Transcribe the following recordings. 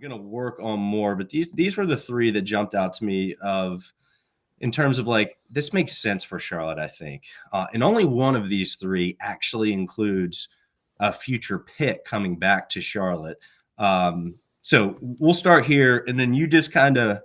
gonna work on more, but these were the three that jumped out to me in terms of like this makes sense for Charlotte, I think, and only one of these three actually includes a future pick coming back to Charlotte. So we'll start here, and then you just kind of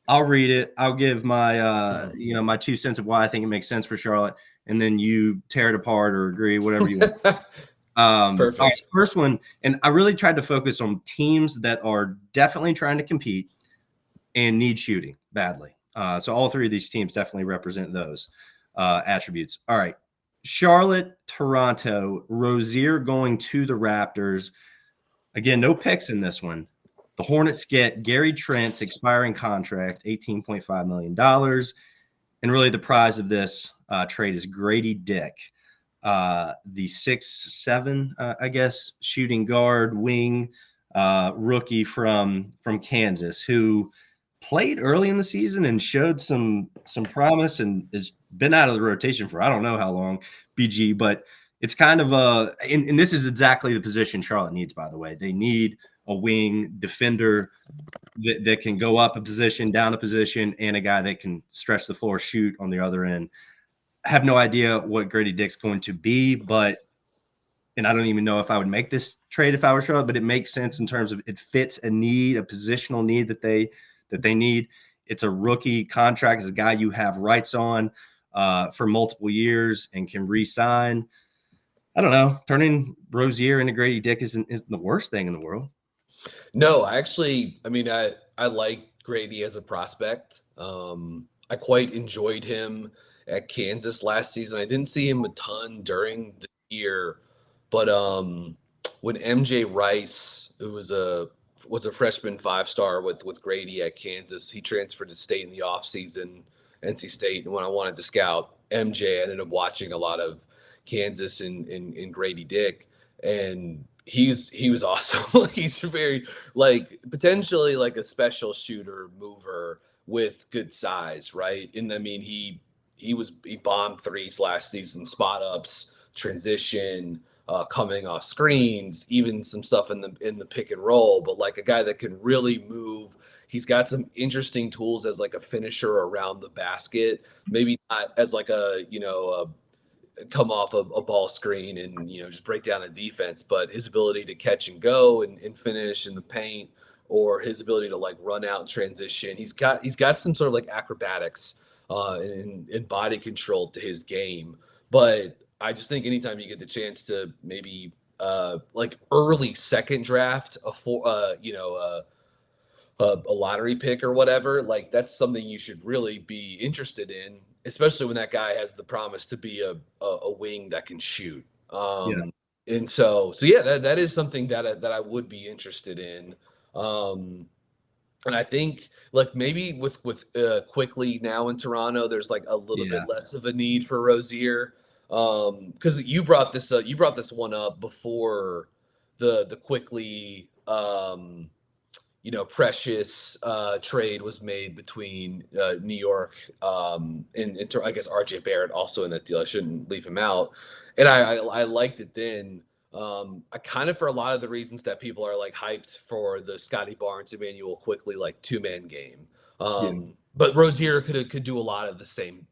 I'll read it. I'll give my my 2 cents of why I think it makes sense for Charlotte, and then you tear it apart or agree, whatever you want. Perfect. All right, first one, and I really tried to focus on teams that are definitely trying to compete and need shooting badly. So all three of these teams definitely represent those attributes. All right, Charlotte, Toronto, Rozier going to the Raptors. Again, no picks in this one. The Hornets get Gary Trent's expiring contract, $18.5 million. And really the prize of this trade is Grady Dick, the 6'7", I guess, shooting guard, wing, rookie from Kansas, who played early in the season and showed some promise and has been out of the rotation for I don't know how long, BG, but it's kind of and this is exactly the position Charlotte needs, by the way. They need a wing defender that can go up a position, down a position, and a guy that can stretch the floor, shoot on the other end. I have no idea what Grady Dick's going to be, and I don't even know if I would make this trade if I were Charlotte, but it makes sense in terms of it fits a need, a positional need that they need. It's a rookie contract. It's a guy you have rights on for multiple years and can re-sign. I don't know. Turning Rozier into Grady Dick isn't the worst thing in the world. No, I like Grady as a prospect. I quite enjoyed him at Kansas last season. I didn't see him a ton during the year, but when MJ Rice, who was a freshman 5-star with Grady at Kansas, he transferred to state in the offseason, NC State, and when I wanted to scout MJ, I ended up watching a lot of Kansas and Grady Dick, and he was awesome. He's very potentially like a special shooter mover with good size, right? And I mean he bombed threes last season, spot ups, transition, coming off screens, even some stuff in the pick and roll, but like a guy that can really move. He's got some interesting tools as like a finisher around the basket, maybe not as like a come off a ball screen and just break down a defense, but his ability to catch and go and finish in the paint, or his ability to like run out and transition. He's got some sort of like acrobatics and body control to his game. But I just think anytime you get the chance to maybe like early second draft a lottery pick or whatever, like that's something you should really be interested in, especially when that guy has the promise to be a wing that can shoot. Yeah. And so yeah, that is something that I would be interested in. And I think like maybe with quickly now in Toronto, there's like a little bit less of a need for Rozier. Because you brought this one up before the quickly Precious trade was made between New York and I guess RJ Barrett also in that deal. I shouldn't leave him out. And I liked it then. I kind of, for a lot of the reasons that people are like hyped for the Scotty Barnes, Emmanuel Quickly like 2-man game. But Rozier could do a lot of the same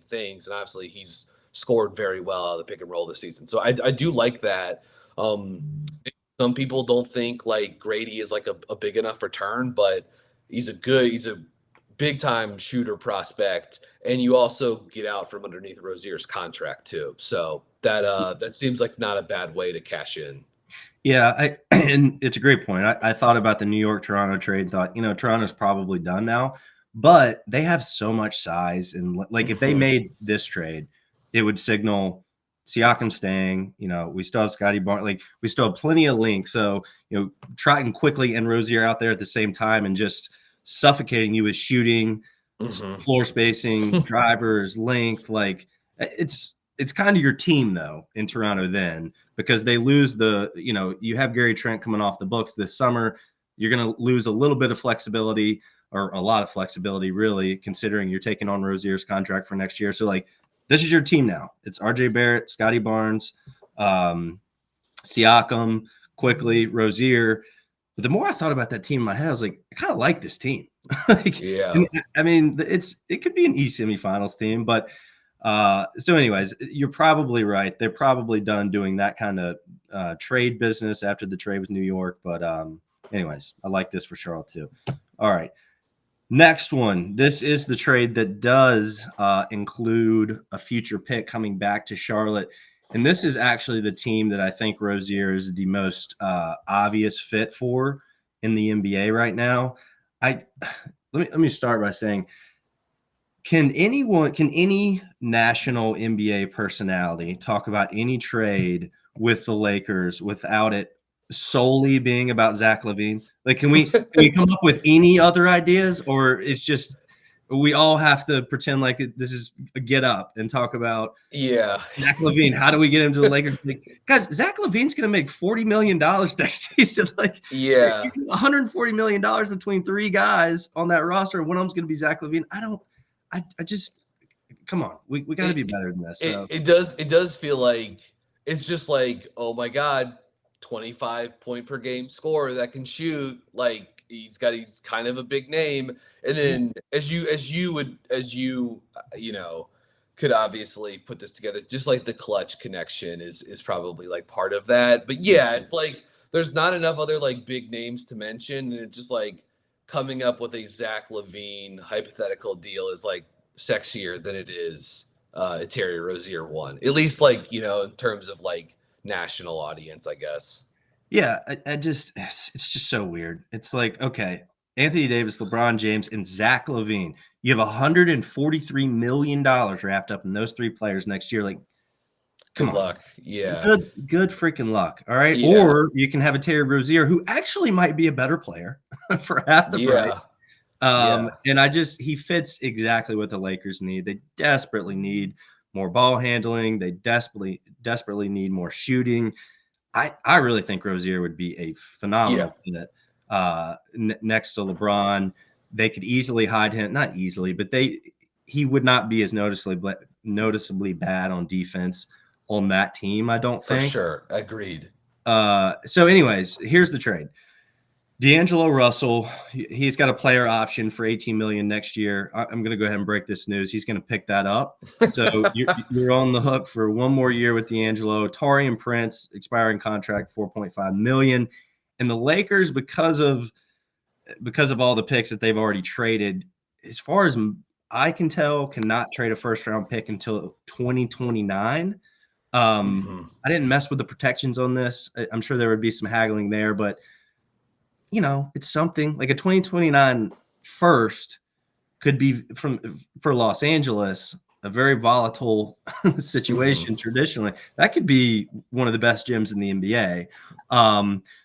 things, and obviously he's scored very well out of the pick and roll this season. So I do like that. Some people don't think like Grady is like a big enough return, but he's a big time shooter prospect, and you also get out from underneath Rozier's contract too. So that seems like not a bad way to cash in. Yeah, and it's a great point. I thought about the New York Toronto trade and thought, Toronto's probably done now, but they have so much size, and like if they made this trade, it would signal Siakam staying. We still have Scotty Barnes, like we still have plenty of length. So Triton Quickly and Rozier out there at the same time and just suffocating you with shooting, floor spacing, drivers, length. Like it's kind of your team though in Toronto then, because they lose you have Gary Trent coming off the books this summer. You're going to lose a little bit of flexibility, or a lot of flexibility, really, considering you're taking on Rozier's contract for next year. So like, this is your team now. It's RJ Barrett, Scotty Barnes, Siakam, Quickly, Rozier. But the more I thought about that team in my head, I was like, I kind of like this team. Like, Yeah. and I mean, it could be an East semifinals team, but so anyways, you're probably right. They're probably done doing that kind of trade business after the trade with New York. But anyways, I like this for Charlotte too. All right. Next one. This is the trade that does include a future pick coming back to Charlotte. And this is actually the team that I think Rozier is the most obvious fit for in the NBA right now. I let me start by saying, can any national NBA personality talk about any trade with the Lakers without it solely being about Zach LaVine? Like, can we come up with any other ideas, or it's just we all have to pretend like this is a get up and talk about Yeah. Zach LaVine? How do we get him to the Lakers? Like, guys, Zach LaVine's going to make $40 million next season. Like, Yeah. $140 million between three guys on that roster. One of them's going to be Zach LaVine. I just come on. We got to be It better than this. it So it does feel like it's just like, "Oh my god, 25 point per game scorer that can shoot." Like, he's kind of a big name, and yeah, then you know, could obviously put this together, just like the clutch connection is probably, like, part of that, but yeah, yeah, it's like there's not enough other, like, big names to mention, and it's just like coming up with a Zach LaVine hypothetical deal is, like, sexier than it is Terry Rozier one. At least like, in terms of like national audience, I guess. yeah. I just it's just so weird. It's like, okay, Anthony Davis, LeBron James, and Zach LaVine. You have $143 million wrapped up in those three players next year. Like, come Good on. luck. Yeah. Good freaking luck. All right. Yeah. Or you can have a Terry Rozier who actually might be a better player for half the Yeah. price. Yeah. And he fits exactly what the Lakers need. They desperately need more ball handling. They desperately need more shooting. I really think Rozier would be a Yeah. phenomenal fit next to LeBron. They could easily hide him, not easily, but he would not be as noticeably bad on defense on that team, I don't For think. sure. Agreed. So anyways, here's the trade. D'Angelo Russell, he's got a player option for 18 million next year. I'm going to go ahead and break this news. He's going to pick that up. So you're on the hook for one more year with D'Angelo. Taurean Prince expiring contract 4.5 million, and the Lakers because of all the picks that they've already traded, as far as I can tell, cannot trade a first round pick until 2029. Hmm. I didn't mess with the protections on this. I'm sure there would be some haggling there, but it's something like a 2029 first could be for Los Angeles, a very volatile Hmm. situation traditionally. That could be one of the best gyms in the NBA.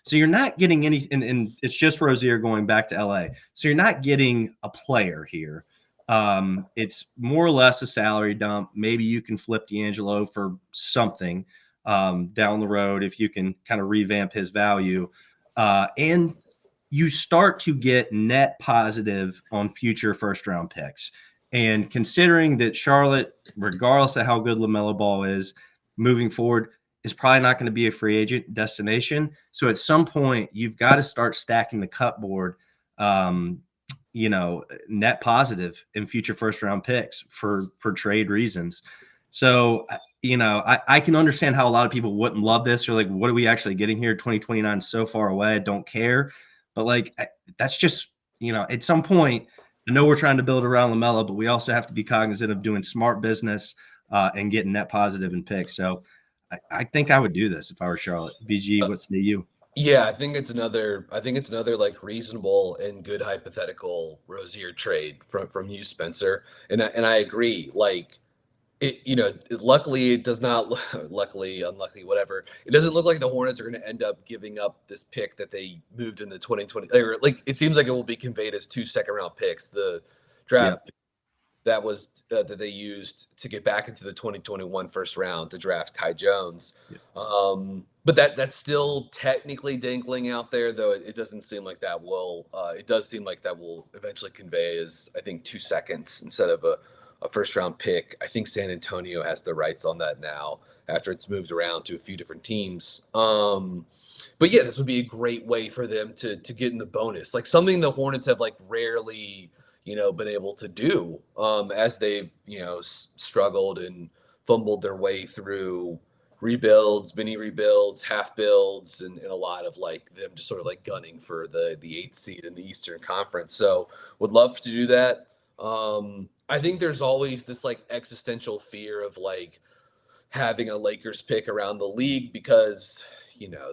So you're not getting any, and it's just Rozier going back to LA. So you're not getting a player here. It's more or less a salary dump. Maybe you can flip D'Angelo for something down the road if you can kind of revamp his value. And you start to get net positive on future first round picks. And considering that Charlotte, regardless of how good LaMelo Ball is moving forward, is probably not going to be a free agent destination. So at some point, you've got to start stacking the cupboard, net positive in future first round picks for trade reasons. So, I can understand how a lot of people wouldn't love this. Or like, what are we actually getting here? 2029 is so far away. I don't care. But like that's just at some point, I know we're trying to build around LaMelo, but we also have to be cognizant of doing smart business and getting net positive and picks. So I think I would do this if I were Charlotte. BG, Uh, what say you? yeah, I think it's another like reasonable and good hypothetical Rozier trade from you, Spencer. And I agree. Like, luckily it does not luckily, unlucky, whatever. It doesn't look like the Hornets are going to end up giving up this pick that they moved in the 2020. Or like, it seems like it will be conveyed as two second round picks. The Yeah. draft that they used to get back into the 2021 first round to draft Kai Jones. Yeah. But that's still technically dangling out there, though it doesn't seem like that will. It does seem like that will eventually convey as, I think, 2 seconds instead of a first round pick. I think San Antonio has the rights on that now after it's moved around to a few different teams. But yeah, this would be a great way for them to get in the bonus, like something the Hornets have like rarely, been able to do, as they've struggled and fumbled their way through rebuilds, mini rebuilds, half builds, and a lot of like them just sort of like gunning for the eighth seed in the Eastern Conference. So would love to do that. I think there's always this like existential fear of like having a Lakers pick around the league because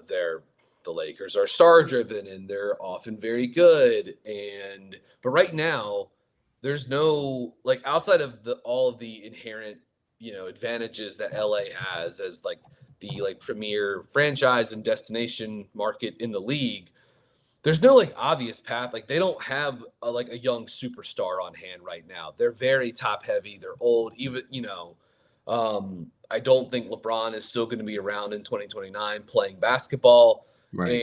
they're the Lakers are star driven and they're often very good, and but right now there's no like outside of the all of the inherent advantages that LA has as like the like premier franchise and destination market in the league. There's no like obvious path. Like they don't have like a young superstar on hand right now. They're very top heavy. They're old. Even I don't think LeBron is still going to be around in 2029 playing basketball. Right. And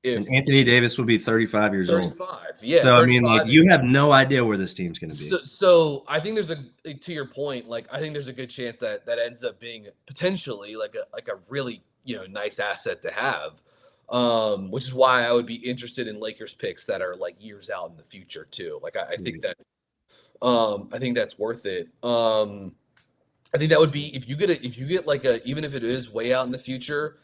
if And Anthony Davis will be 35 years old. 35, yeah, So, I mean, like, 35. you have no idea where this team's going to be. So I think there's to your point, like I think there's a good chance that that ends up being potentially like a really nice asset to have, which is why I would be interested in Lakers picks that are like years out in the future too. Like I think that's worth it. I think that would be if you get like a even if it is way out in the future,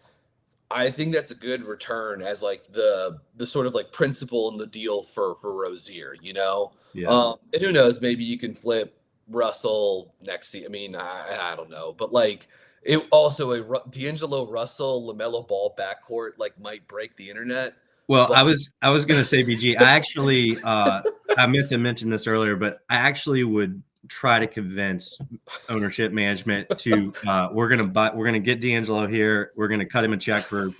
I think that's a good return as like the sort of like principle in the deal for Rozier, you know. Yeah. And who knows, maybe you can flip Russell next season. I mean, I don't know, but like it also D'Angelo Russell LaMelo Ball backcourt like might break the internet. Well, But I was going to say, BG, I actually I meant to mention this earlier, but I actually would try to convince ownership management to we're going to get D'Angelo here. We're going to cut him a check for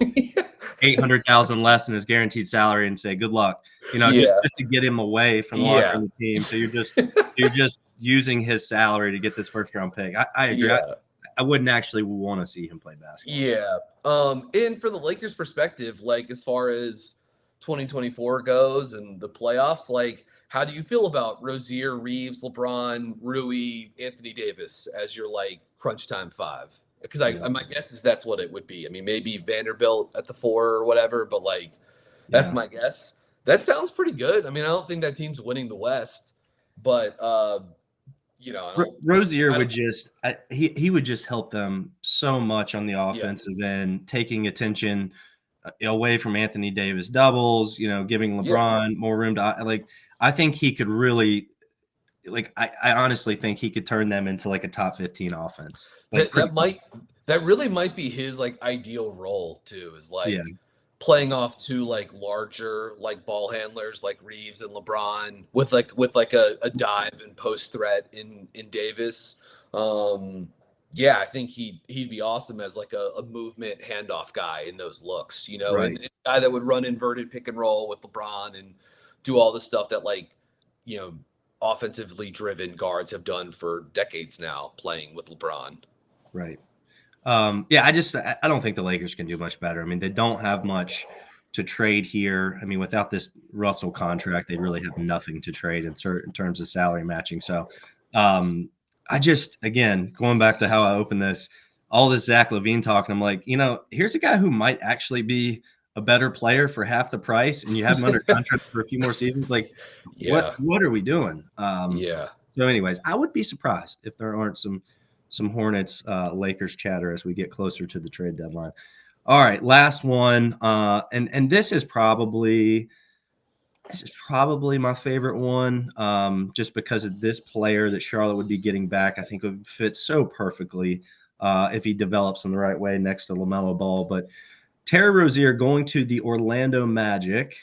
800,000 less than his guaranteed salary and say good luck. yeah, Just to get him away from the locker yeah, room of the team. So you're just using his salary to get this first round pick. I agree. yeah. I wouldn't actually want to see him play basketball. Yeah. And for the Lakers perspective, like as far as 2024 goes and the playoffs, like how do you feel about Rozier, Reeves, LeBron, Rui, Anthony Davis as your like crunch time five? Because Yeah. my guess is that's what it would be. I mean, maybe Vanderbilt at the four or whatever, but like that's Yeah. my guess. That sounds pretty good. I mean, I don't think that team's winning the West, but Rozier I would don't, just he would just help them so much on the yeah, offensive end, taking attention away from Anthony Davis doubles, giving yeah. LeBron more room to like. I think he could really like. I honestly think he could turn them into like a top 15 offense, like That pretty that quick. might that really might be his like ideal role too, is Yeah, like playing off two like larger like ball handlers like Reeves and LeBron with like a dive and post threat in Davis. Um yeah, I think he'd be awesome as like a movement handoff guy in those looks, and right. a guy that would run inverted pick and roll with LeBron and do all the stuff that like, you know, offensively driven guards have done for decades now playing with LeBron. Right. Yeah, I don't think the Lakers can do much better. I mean, they don't have much to trade here. I mean, without this Russell contract, they really have nothing to trade in terms of salary matching. So, um, I just again going back to how I opened this, all this Zach LaVine talking. I'm like, here's a guy who might actually be a better player for half the price, and you have him under contract for a few more seasons. Like, Yeah. what are we doing? Yeah. So, anyways, I would be surprised if there aren't some Hornets Lakers chatter as we get closer to the trade deadline. All right, last one, and this is probably my favorite one, just because of this player that Charlotte would be getting back. I think would fit so perfectly if he develops in the right way next to LaMelo Ball. But Terry Rozier going to the Orlando Magic,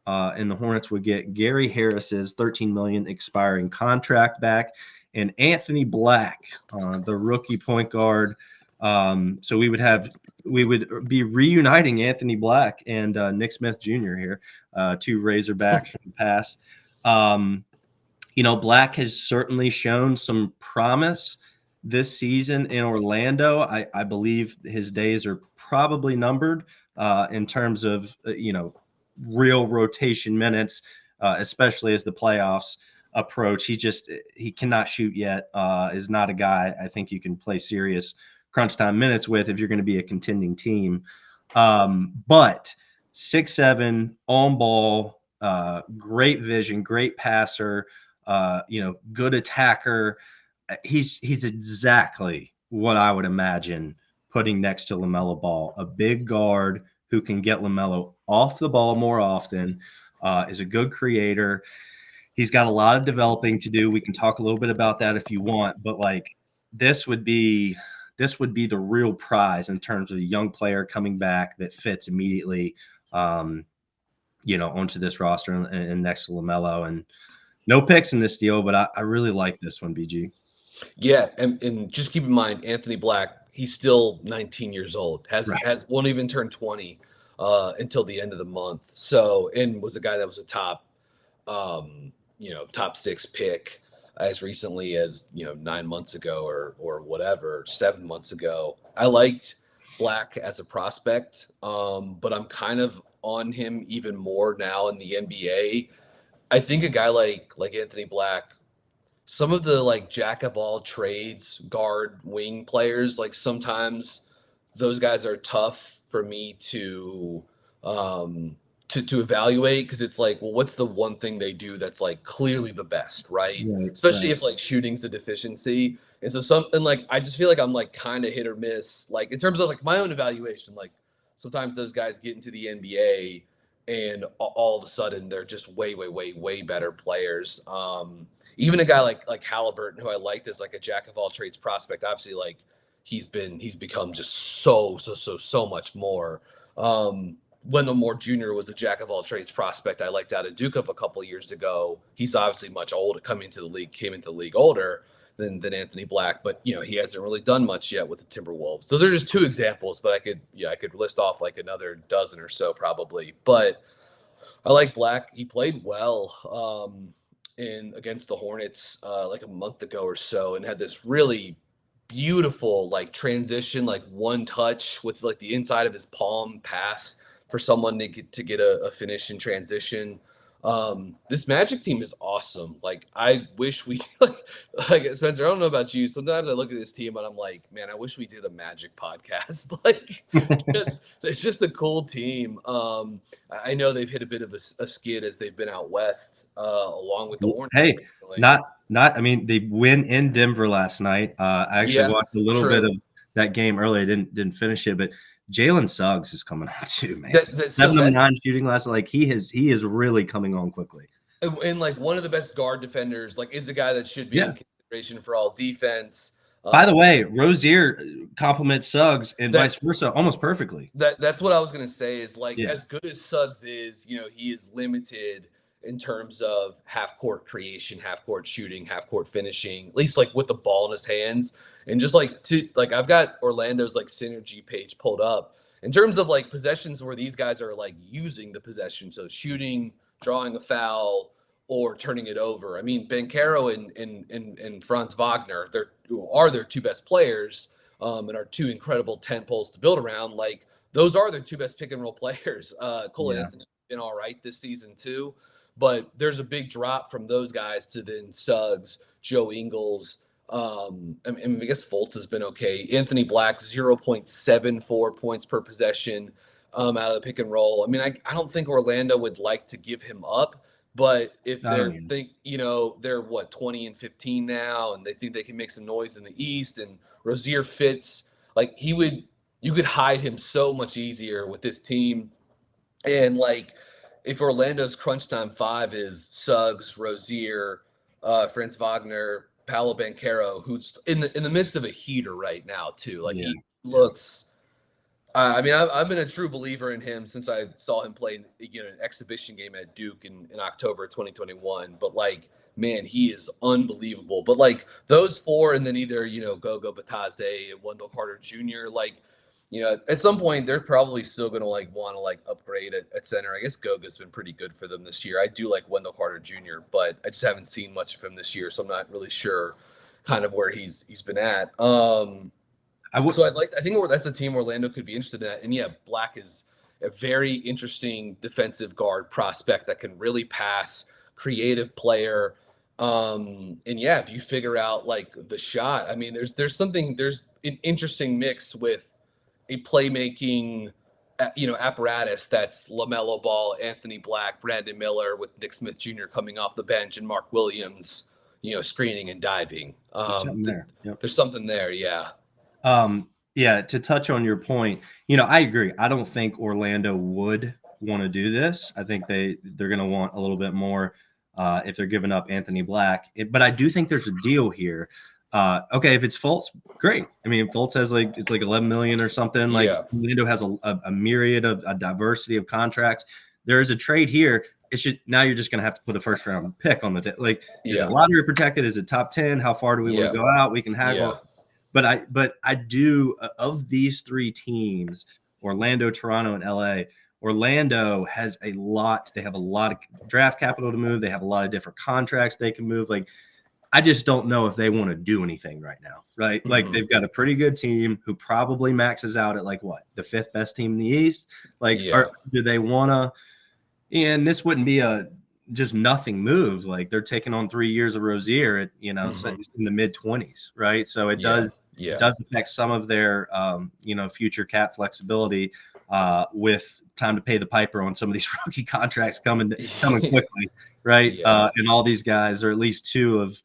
and the Hornets would get Gary Harris's $13 million expiring contract back, and Anthony Black, the rookie point guard. So we would be reuniting Anthony Black and Nick Smith Jr. here, two Razorbacks from the past. Black has certainly shown some promise this season in Orlando. I believe his days are probably numbered in terms of, real rotation minutes, especially as the playoffs approach. He cannot shoot yet, is not a guy I think you can play serious crunch time minutes with if you're going to be a contending team. But 6'7", on ball, great vision, great passer, good attacker. He's exactly what I would imagine putting next to LaMelo Ball, a big guard who can get LaMelo off the ball more often, is a good creator. He's got a lot of developing to do. We can talk a little bit about that if you want, but like this would be the real prize in terms of a young player coming back that fits immediately, onto this roster and next to LaMelo. And no picks in this deal, but I really like this one, BG. Yeah, and just keep in mind, Anthony Black, he's still 19 years old, Right. won't even turn 20 until the end of the month. So, and was a guy that was a top 6 pick as recently as 9 months ago or whatever, 7 months ago. I liked Black as a prospect, but I'm kind of on him even more now in the NBA. I think a guy like Anthony Black, some of the like jack of all trades guard wing players, like sometimes those guys are tough for me um to evaluate, because it's like, well, what's the one thing they do that's like clearly the best, right? Right, Especially right. if like shooting's a deficiency. And so something like, I just feel like I'm like kind of hit or miss, like in terms of like my own evaluation. Like sometimes those guys get into the NBA and all of a sudden they're just way, way, way, way better players. Even a guy like Halliburton, who I liked as like a jack of all trades prospect, obviously like he's become just so much more. Wendell Moore Jr. was a jack of all trades prospect I liked out of Duke of a couple of years ago. He's obviously much older, came into the league older than Anthony Black, but he hasn't really done much yet with the Timberwolves. Those are just two examples, but I could list off like another dozen or so probably. But I like Black. He played well in against the Hornets like a month ago or so, and had this really beautiful like transition, like one touch with like the inside of his palm pass for someone to get a finish in transition. This Magic team is awesome. Like I wish we like Spencer. I don't know about you. Sometimes I look at this team and I'm like, man, I wish we did a Magic podcast. Like, just it's just a cool team. I know they've hit a bit of a skid as they've been out west, along with the Hornets. Hey, Recently. not. I mean, they win in Denver last night. I actually Yeah, watched a little bit of true. that game earlier. Didn't finish it, but Jalen Suggs is coming on too, man. So 7 of 9 shooting last. Like he is really coming on quickly. and like one of the best guard defenders, like is a guy that should be in Yeah. consideration for all defense. By Uh, the way, Rozier compliments Suggs and that vice versa almost perfectly. that's what I was gonna say, is like, Yeah. as good as Suggs is, he is limited in terms of half court creation, half court shooting, half court finishing, at least like with the ball in his hands. And just like I've got Orlando's like synergy page pulled up in terms of like possessions where these guys are like using the possession, so shooting, drawing a foul, or turning it over. I mean, Bankero and Franz Wagner, are their two best players, and are two incredible tent poles to build around. Like those are their two best pick and roll players. Cole Yeah. Anthony's been all right this season too, but there's a big drop from those guys to then Suggs, Joe Ingles. I guess Fultz has been okay. Anthony Black, 0.74 points per possession out of the pick and roll. I mean, I don't think Orlando would like to give him up, but if I don't they're either. they're what, 20-15 now, and they think they can make some noise in the East, and Rozier fits, like you could hide him so much easier with this team. And like, if Orlando's crunch time five is Suggs, Rozier, Franz Wagner, Paolo Banchero, who's in the midst of a heater right now too. Like Yeah. he looks. I mean, I've been a true believer in him since I saw him play an exhibition game at Duke in October 2021. But like, man, he is unbelievable. But like those four, and then either Gogo Batase and Wendell Carter Jr. Like, at some point they're probably still gonna like want to like upgrade at center. I guess Goga's been pretty good for them this year. I do like Wendell Carter Jr., but I just haven't seen much of him this year, so I'm not really sure kind of where he's been at. I would. So I think that's a team Orlando could be interested in. And yeah, Black is a very interesting defensive guard prospect that can really pass, creative player. And yeah, if you figure out like the shot, I mean, there's an interesting mix with a playmaking apparatus that's LaMelo Ball, Anthony Black, Brandon Miller, with Nick Smith Jr. coming off the bench, and Mark Williams, screening and diving. There's something there. Yep. There's something there, yeah. Yeah, to touch on your point, I agree. I don't think Orlando would want to do this. I think they're going to want a little bit more if they're giving up Anthony Black. But I do think there's a deal here. Okay, if it's Fultz, great. I mean, Fultz has it's like 11 million or something. Like Yeah. Orlando has a myriad of a diversity of contracts. There is a trade here. Now you're just going to have to put a first round pick on the is it lottery protected? Is it top 10? How far do we want to go out? We can haggle. But I do, of these three teams, Orlando, Toronto, and LA, Orlando has a lot. They have a lot of draft capital to move. They have a lot of different contracts they can move. Like, I just don't know if they want to do anything right now, right? Mm-hmm. Like, they've got a pretty good team who probably maxes out at the fifth best team in the East. Like, do they want to? And this wouldn't be a just nothing move. Like, they're taking on 3 years of Rozier at in the mid-20s, right? So it does affect some of their future cap flexibility with time to pay the piper on some of these rookie contracts coming quickly, right? And all these guys, or at least two of.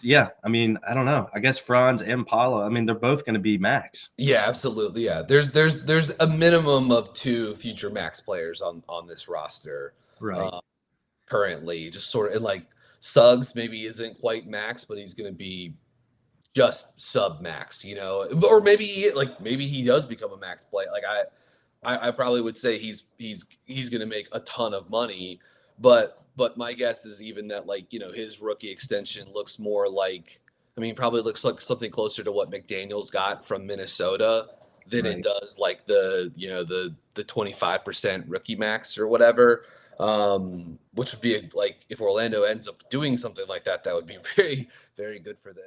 Yeah, I mean, I don't know. I guess Franz and Paolo, I mean, they're both going to be max. Yeah, absolutely. Yeah, there's a minimum of 2 future max players on this roster, right? Currently, just sort of, and like Suggs maybe isn't quite max, but he's going to be just sub max, or maybe he does become a max play. Like I probably would say he's going to make a ton of money, but my guess is even that his rookie extension looks more like, probably looks like something closer to what McDaniels got from Minnesota than it does like the 25% rookie max or whatever. Which would be if Orlando ends up doing something like that, that would be very, very good for them.